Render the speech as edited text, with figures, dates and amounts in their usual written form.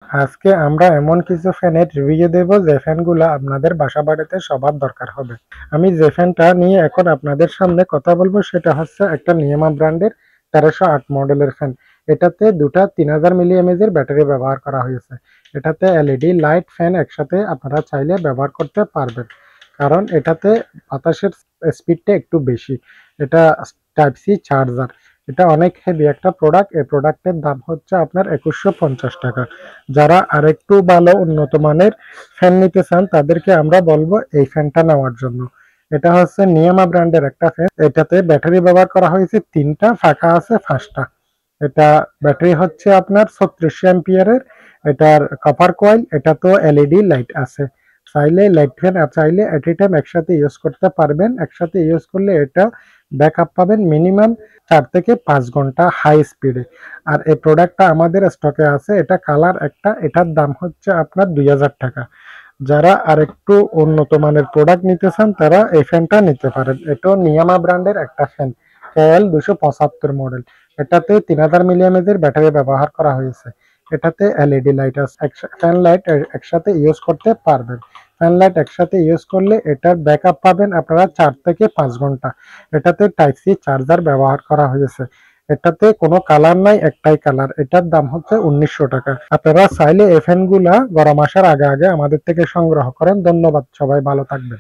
আজকে আমরা এমন কিছু ফ্যানের রিভিউ দেব যে ফ্যানগুলো আপনাদের বাসা বাড়িতে সবার দরকার হবে। আমি যে ফ্যানটা নিয়ে এখন আপনাদের সামনে কথা বলবো সেটা হচ্ছে একটা নিয়ামা ব্র্যান্ডের 1308 মডেলের ফ্যান। এটাতে দুটা 3000 মিলি এমএজের ব্যাটারি ব্যবহার করা হয়েছে। এটাতে এলইডি লাইট ফ্যান একসাথে আপনারা চাইলে ব্যবহার করতে পারবেন, কারণ এটাতে বাতাসের স্পিডটা একটু বেশি। এটা টাইপ সি চার্জার। এটা অনেক হেভি একটা প্রোডাক্ট। এই প্রোডাক্টের দাম হচ্ছে আপনার 2150 টাকা। যারা আরেকটু ভালো উন্নত মানের ফ্যান নিতে চান তাদেরকে আমরা বলবো এই ফ্যানটা নেওয়ার জন্য। এটা হচ্ছে নিয়ামা ব্র্যান্ডের একটা ফ্যান। এটাতে ব্যাটারি ব্যবহার করা হয়েছে 3টা, ফাঁকা আছে 5টা। এটা ব্যাটারি হচ্ছে আপনার 36 অ্যাম্পিয়ারের। এটার কপার কয়েল, এটা তো এলইডি লাইট আছে। চাইলে লাইট ফ্যান চাইলে এট এ টাইম একসাথে ইউজ করতে পারবেন। একসাথে ইউজ করলে এটা ব্যাকআপ পাবেন মিনিমাম 4 থেকে 5 ঘন্টা হাই স্পিডে। আর এই প্রোডাক্টটা আমাদের স্টকে আছে। এটা কালার একটা। এটার দাম হচ্ছে আপনার 2000 টাকা। যারা আরেকটু উন্নত মানের প্রোডাক্ট নিতে চান তারা এই ফ্যানটা নিতে পারেন। এটাও নিয়ামা ব্র্যান্ডের একটা ফ্যান, KL 275 মডেল। এটাতে 3000 মিলি এমএজের ব্যাটারি ব্যবহার করা হয়েছে। এটাতে এলইডি লাইট আছে। ফ্যান লাইট একসাথে ইউজ করতে পারবেন। ফ্যান লাইট একসাথে ইউজ করলে এটার ব্যাকআপ পাবেন আপনারা 4 থেকে 5 ঘন্টা। এটাতে টাইপ সি চার্জার ব্যবহার করা হয়েছে। এটাতে কোনো কালার নাই, একটাই কালার। এটার দাম হচ্ছে 1900 টাকা। আপনারা চাইলে এই ফ্যানগুলা গরম আসার আগে আগে আমাদের থেকে সংগ্রহ করেন। ধন্যবাদ, সবাই ভালো থাকবেন।